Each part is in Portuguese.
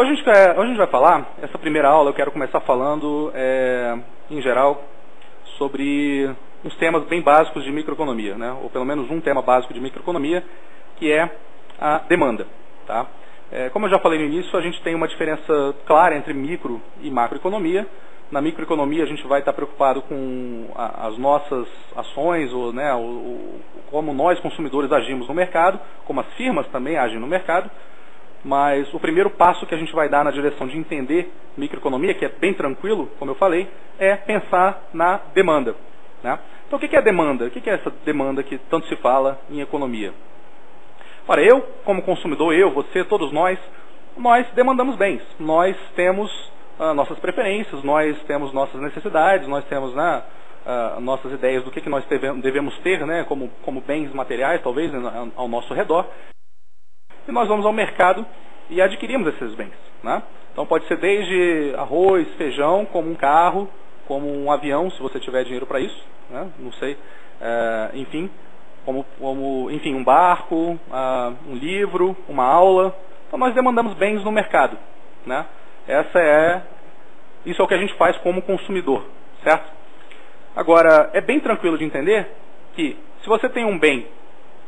a gente vai falar, essa primeira aula eu quero começar falando, em geral, sobre uns temas bem básicos de microeconomia, né? Ou pelo menos um tema básico de microeconomia, que é a demanda. Tá? Como eu já falei no início, a gente tem uma diferença clara entre micro e macroeconomia. Na microeconomia a gente vai estar preocupado com as nossas ações, ou, né, como nós consumidores agimos no mercado, como as firmas também agem no mercado. Mas o primeiro passo que a gente vai dar na direção de entender microeconomia, que é bem tranquilo, como eu falei, é pensar na demanda. Né? Então o que é a demanda? O que é essa demanda que tanto se fala em economia? Ora, eu, como consumidor, você, todos nós demandamos bens. Nós temos nossas preferências, nós temos nossas necessidades, nós temos nossas ideias do que nós devemos ter, né, como bens materiais, talvez, ao nosso redor. E nós vamos ao mercado e adquirimos esses bens. Né? Então pode ser desde arroz, feijão, como um carro, como um avião, se você tiver dinheiro para isso, né? Não sei, enfim, enfim, um barco, um livro, uma aula. Então nós demandamos bens no mercado. Né? Isso é o que a gente faz como consumidor, certo? Agora, é bem tranquilo de entender que se você tem um bem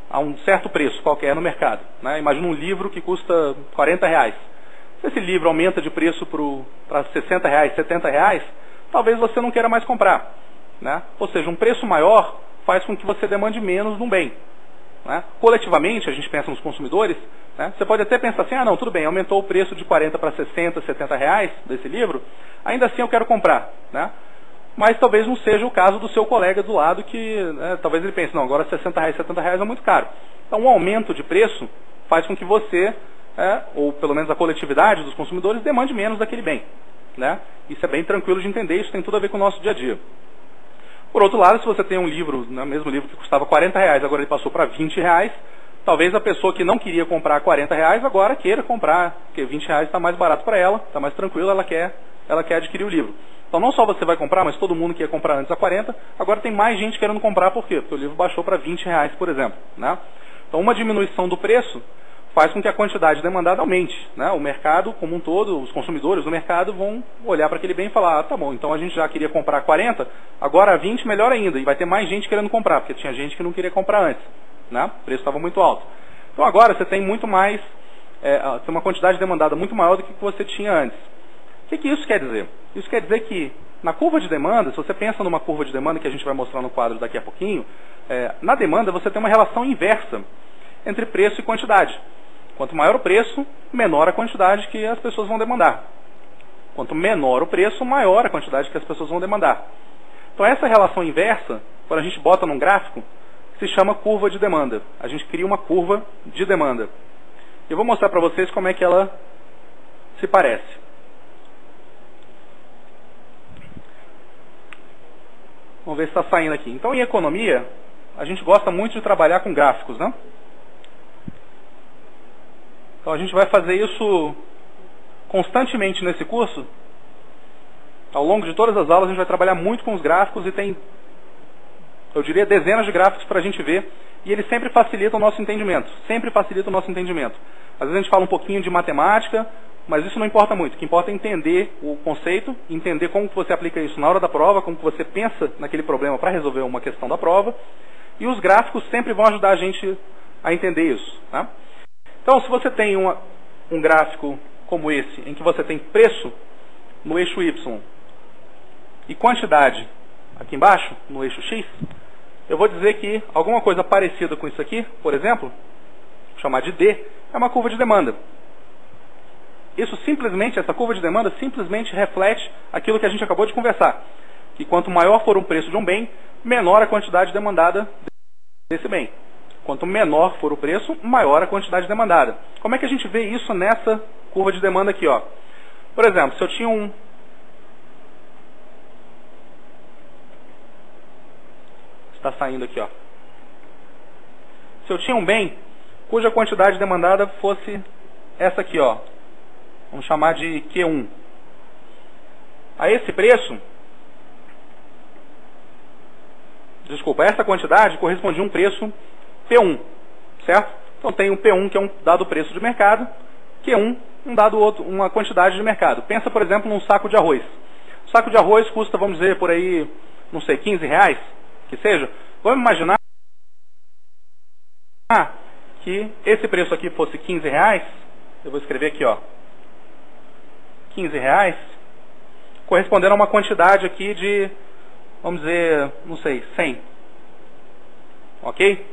a um certo preço qualquer no mercado, né? Imagina um livro que custa R$40. Se esse livro aumenta de preço para R$60, R$70, talvez você não queira mais comprar. Né? Ou seja, um preço maior faz com que você demande menos de um bem. Né? Coletivamente, a gente pensa nos consumidores, né? Você pode até pensar assim, não, tudo bem, aumentou o preço de 40 para 60, R$70 desse livro, ainda assim eu quero comprar. Né? Mas talvez não seja o caso do seu colega do lado, que talvez ele pense, não, agora R$60, R$70 é muito caro. Então um aumento de preço faz com que você, ou pelo menos a coletividade dos consumidores, demande menos daquele bem. Né? Isso é bem tranquilo de entender, isso tem tudo a ver com o nosso dia a dia. Por outro lado, se você tem um livro, né, mesmo livro que custava R$40, agora ele passou para R$20, talvez a pessoa que não queria comprar R$40 agora queira comprar, porque R$20 está mais barato para ela, está mais tranquilo, ela quer adquirir o livro. Então não só você vai comprar, mas todo mundo que ia comprar antes a 40, agora tem mais gente querendo comprar, por quê? Porque o livro baixou para R$20, por exemplo. Né? Então uma diminuição do preço faz com que a quantidade demandada aumente. Né? O mercado como um todo, os consumidores do mercado vão olhar para aquele bem e falar, tá bom, então a gente já queria comprar 40, agora 20 melhor ainda, e vai ter mais gente querendo comprar, porque tinha gente que não queria comprar antes. Né? O preço estava muito alto. Então agora você tem muito mais, tem uma quantidade demandada muito maior do que você tinha antes. O que isso quer dizer? Isso quer dizer que na curva de demanda, se você pensa numa curva de demanda que a gente vai mostrar no quadro daqui a pouquinho, na demanda você tem uma relação inversa entre preço e quantidade. Quanto maior o preço, menor a quantidade que as pessoas vão demandar. Quanto menor o preço, maior a quantidade que as pessoas vão demandar. Então essa relação inversa, quando a gente bota num gráfico, se chama curva de demanda. A gente cria uma curva de demanda. Eu vou mostrar para vocês como é que ela se parece. Vamos ver se está saindo aqui. Então em economia, a gente gosta muito de trabalhar com gráficos, né? Então a gente vai fazer isso constantemente nesse curso. Ao longo de todas as aulas a gente vai trabalhar muito com os gráficos e tem, eu diria, dezenas de gráficos para a gente ver. E eles sempre facilitam o nosso entendimento. Sempre facilitam o nosso entendimento. Às vezes a gente fala um pouquinho de matemática, mas isso não importa muito. O que importa é entender o conceito, entender como que você aplica isso na hora da prova, como que você pensa naquele problema para resolver uma questão da prova. E os gráficos sempre vão ajudar a gente a entender isso. Tá? Então, se você tem um gráfico como esse, em que você tem preço no eixo Y e quantidade aqui embaixo, no eixo X, eu vou dizer que alguma coisa parecida com isso aqui, por exemplo, vou chamar de D, é uma curva de demanda. Essa curva de demanda simplesmente reflete aquilo que a gente acabou de conversar. Que quanto maior for o preço de um bem, menor a quantidade demandada desse bem. Quanto menor for o preço, maior a quantidade demandada. Como é que a gente vê isso nessa curva de demanda aqui? Ó? Por exemplo, se eu tinha está saindo aqui, ó. Se eu tinha um bem cuja quantidade demandada fosse essa aqui, ó. Vamos chamar de Q1. A esse preço, essa quantidade correspondia a um preço P1, certo? Então tem um P1 que é um dado preço de mercado, Q1 uma quantidade de mercado. Pensa, por exemplo, num saco de arroz. O saco de arroz custa, vamos dizer, por aí, não sei, 15 reais, que seja. Vamos imaginar que esse preço aqui fosse 15 reais. Eu vou escrever aqui, ó, 15 reais, correspondendo a uma quantidade aqui de, vamos dizer, não sei, 100. Ok?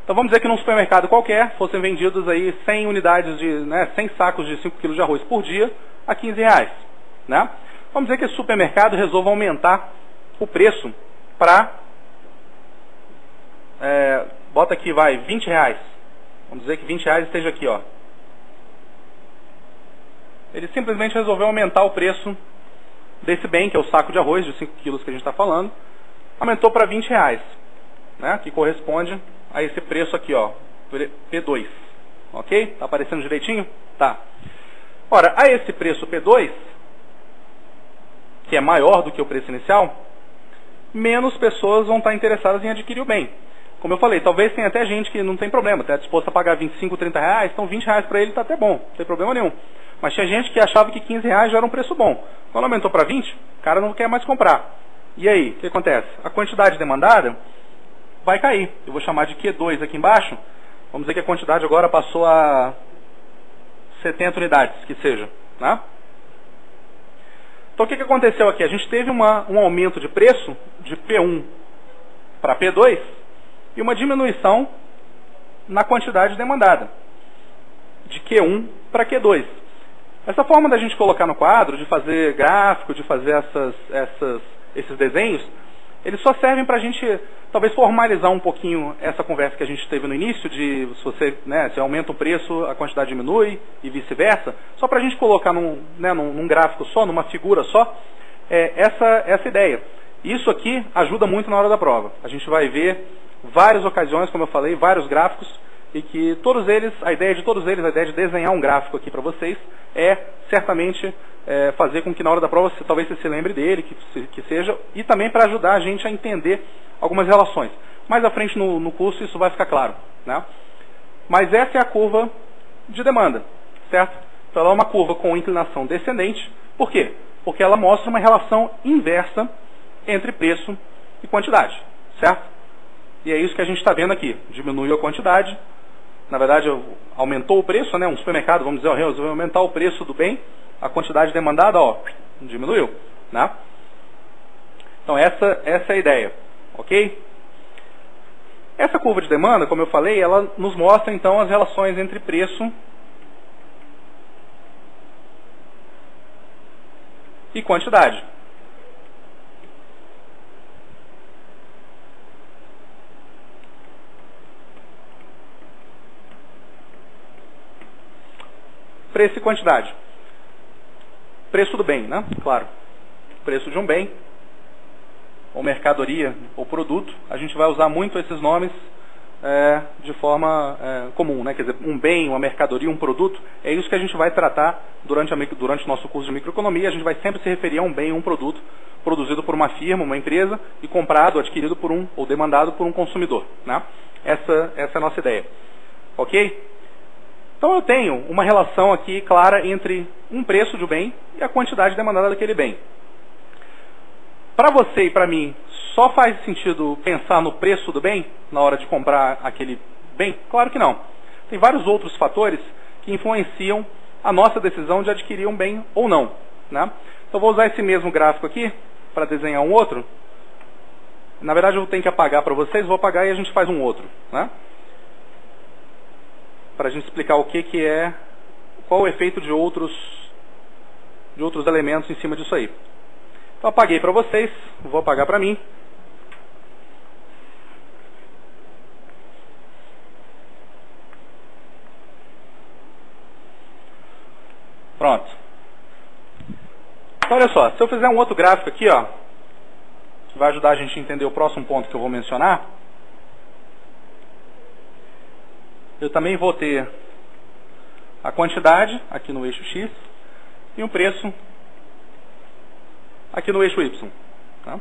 Então vamos dizer que num supermercado qualquer fossem vendidos aí 100 unidades de, 100 sacos de 5 kg de arroz por dia a 15 reais. Né? Vamos dizer que esse supermercado resolva aumentar o preço para, bota aqui, vai, 20 reais. Vamos dizer que 20 reais esteja aqui, ó. Ele simplesmente resolveu aumentar o preço desse bem, que é o saco de arroz de 5 quilos que a gente está falando. Aumentou para 20 reais, né? Que corresponde a esse preço aqui, ó, P2. Ok? Tá aparecendo direitinho? Tá. Ora, a esse preço P2, que é maior do que o preço inicial, menos pessoas vão estar interessadas em adquirir o bem. Como eu falei, talvez tenha até gente que não tem problema, está disposto a pagar 25, 30 reais, então 20 reais para ele está até bom, não tem problema nenhum. Mas tinha gente que achava que 15 reais já era um preço bom. Quando aumentou para 20, o cara não quer mais comprar. E aí, o que acontece? A quantidade demandada vai cair. Eu vou chamar de Q2 aqui embaixo. Vamos dizer que a quantidade agora passou a 70 unidades, que seja. Né? Então o que aconteceu aqui? A gente teve um aumento de preço de P1 para P2 e uma diminuição na quantidade demandada, de Q1 para Q2. Essa forma da gente colocar no quadro, de fazer gráfico, de fazer esses desenhos, eles só servem para a gente, talvez, formalizar um pouquinho essa conversa que a gente teve no início, de se você se aumenta o preço, a quantidade diminui e vice-versa, só para a gente colocar num gráfico só, numa figura só, essa ideia. Isso aqui ajuda muito na hora da prova. A gente vai ver várias ocasiões, como eu falei, vários gráficos, e que todos eles, a ideia de desenhar um gráfico aqui para vocês, é certamente fazer com que na hora da prova talvez você se lembre dele, que seja, e também para ajudar a gente a entender algumas relações. Mais à frente no curso isso vai ficar claro. Né? Mas essa é a curva de demanda, certo? Então ela é uma curva com inclinação descendente. Por quê? Porque ela mostra uma relação inversa entre preço e quantidade, certo? E é isso que a gente está vendo aqui. Diminuiu a quantidade. Na verdade, aumentou o preço, né? Um supermercado, vamos dizer, resolveu aumentar o preço do bem. A quantidade demandada, ó, diminuiu. Né? Então, essa é a ideia. Ok? Essa curva de demanda, como eu falei, ela nos mostra, então, as relações entre preço e quantidade. Preço e quantidade. Preço do bem, né? Claro. Preço de um bem, ou mercadoria, ou produto. A gente vai usar muito esses nomes de forma comum, né? Quer dizer, um bem, uma mercadoria, um produto. É isso que a gente vai tratar durante o nosso curso de microeconomia. A gente vai sempre se referir a um bem, um produto, produzido por uma firma, uma empresa, e comprado, adquirido por ou demandado por um consumidor. Né? Essa é a nossa ideia. Ok? Então eu tenho uma relação aqui clara entre um preço de um bem e a quantidade demandada daquele bem. Para você e para mim, só faz sentido pensar no preço do bem na hora de comprar aquele bem? Claro que não. Tem vários outros fatores que influenciam a nossa decisão de adquirir um bem ou não. Né? Então eu vou usar esse mesmo gráfico aqui para desenhar um outro. Na verdade eu tenho que apagar para vocês, vou apagar e a gente faz um outro. Né? Para a gente explicar o que é, qual o efeito de outros elementos em cima disso aí. Então apaguei para vocês, vou apagar para mim. Pronto. Então olha só, se eu fizer um outro gráfico aqui, ó, que vai ajudar a gente a entender o próximo ponto que eu vou mencionar, eu também vou ter a quantidade aqui no eixo X e o preço aqui no eixo Y. Tá?